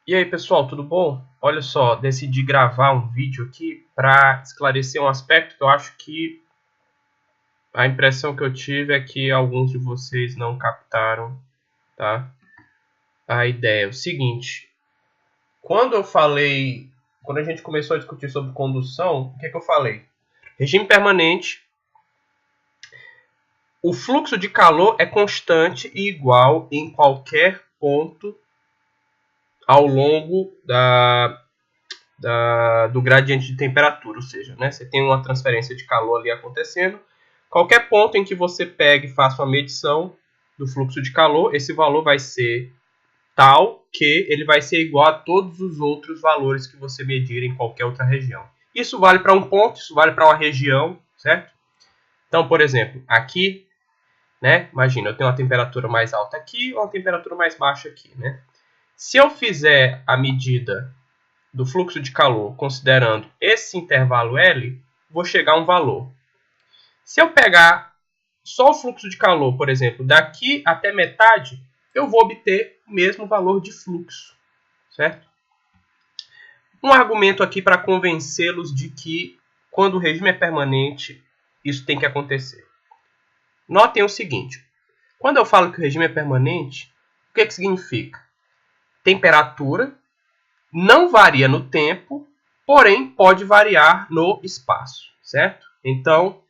E aí, pessoal, tudo bom? Olha só, decidi gravar um vídeo aqui para esclarecer um aspecto que eu acho que a impressão que eu tive é que alguns de vocês não captaram, tá? A ideia é o seguinte: quando a gente começou a discutir sobre condução, o que é que eu falei? Regime permanente, o fluxo de calor é constante e igual em qualquer ponto ao longo do gradiente de temperatura, ou seja, né, você tem uma transferência de calor ali acontecendo. Qualquer ponto em que você pegue e faça uma medição do fluxo de calor, esse valor vai ser tal que ele vai ser igual a todos os outros valores que você medir em qualquer outra região. Isso vale para um ponto, isso vale para uma região, certo? Então, por exemplo, aqui, né, imagina, eu tenho uma temperatura mais alta aqui e uma temperatura mais baixa aqui, né? Se eu fizer a medida do fluxo de calor considerando esse intervalo L, vou chegar a um valor. Se eu pegar só o fluxo de calor, por exemplo, daqui até metade, eu vou obter o mesmo valor de fluxo, certo? Um argumento aqui para convencê-los de que quando o regime é permanente, isso tem que acontecer. Notem o seguinte: quando eu falo que o regime é permanente, o que significa? Temperatura não varia no tempo, porém pode variar no espaço, certo? Então,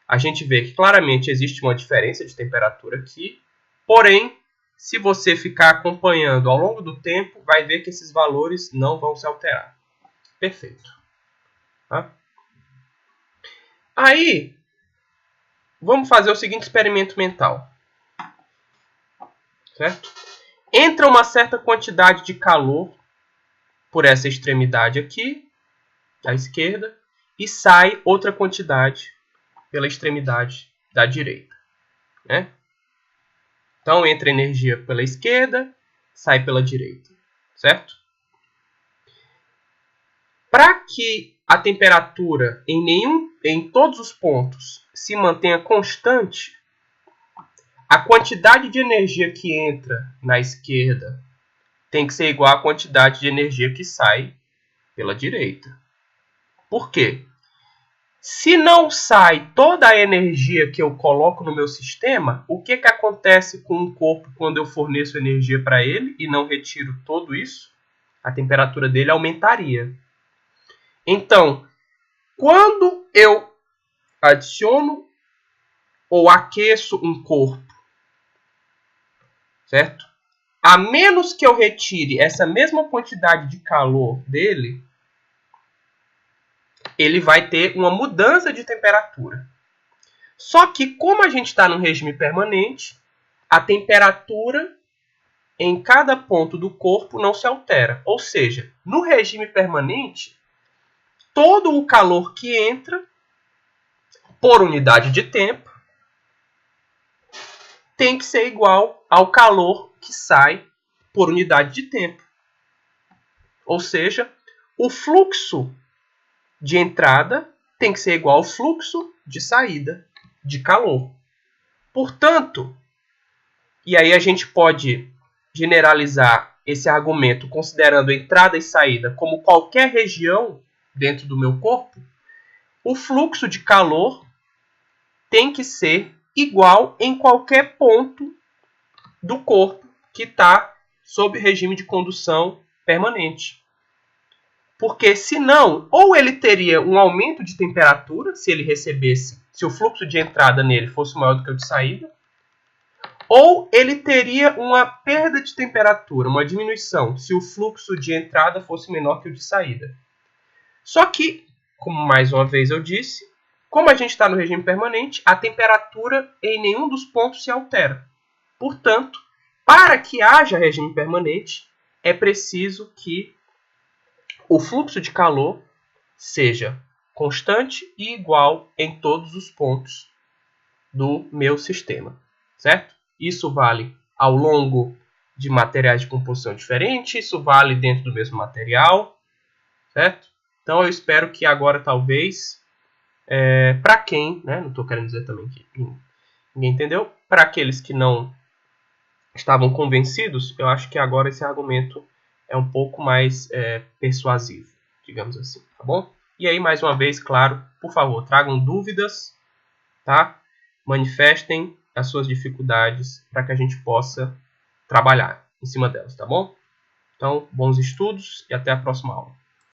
a gente vê que claramente existe uma diferença de temperatura aqui, porém, se você ficar acompanhando ao longo do tempo, vai ver que esses valores não vão se alterar. Perfeito. Tá? Aí, vamos fazer o seguinte experimento mental. Certo? Entra uma certa quantidade de calor por essa extremidade aqui, à esquerda, e sai outra quantidade pela extremidade da direita. Né? Então, entra energia pela esquerda, sai pela direita. Certo? Para que a temperatura em todos os pontos se mantenha constante, a quantidade de energia que entra na esquerda tem que ser igual à quantidade de energia que sai pela direita. Por quê? Se não sai toda a energia que eu coloco no meu sistema, o que acontece com o corpo quando eu forneço energia para ele e não retiro tudo isso? A temperatura dele aumentaria. Então, quando eu adiciono ou aqueço um corpo, certo? A menos que eu retire essa mesma quantidade de calor dele, ele vai ter uma mudança de temperatura. Só que, como a gente está no regime permanente, a temperatura em cada ponto do corpo não se altera. Ou seja, no regime permanente, todo o calor que entra por unidade de tempo tem que ser igual ao calor que sai por unidade de tempo. Ou seja, o fluxo de entrada tem que ser igual ao fluxo de saída de calor. Portanto, e aí a gente pode generalizar esse argumento considerando entrada e saída como qualquer região dentro do meu corpo, o fluxo de calor tem que ser igual em qualquer ponto do corpo que está sob regime de condução permanente. Porque senão, ou ele teria um aumento de temperatura, se o fluxo de entrada nele fosse maior do que o de saída, ou ele teria uma perda de temperatura, uma diminuição, se o fluxo de entrada fosse menor que o de saída. Só que, como mais uma vez eu disse, como a gente está no regime permanente, a temperatura em nenhum dos pontos se altera. Portanto, para que haja regime permanente, é preciso que o fluxo de calor seja constante e igual em todos os pontos do meu sistema, certo? Isso vale ao longo de materiais de composição diferente, isso vale dentro do mesmo material, certo? Então eu espero que agora talvez, para quem, né, não estou querendo dizer também que ninguém entendeu, para aqueles que não estavam convencidos, eu acho que agora esse argumento é um pouco mais persuasivo, digamos assim, tá bom? E aí, mais uma vez, claro, por favor, tragam dúvidas, tá? Manifestem as suas dificuldades para que a gente possa trabalhar em cima delas, tá bom? Então, bons estudos e até a próxima aula.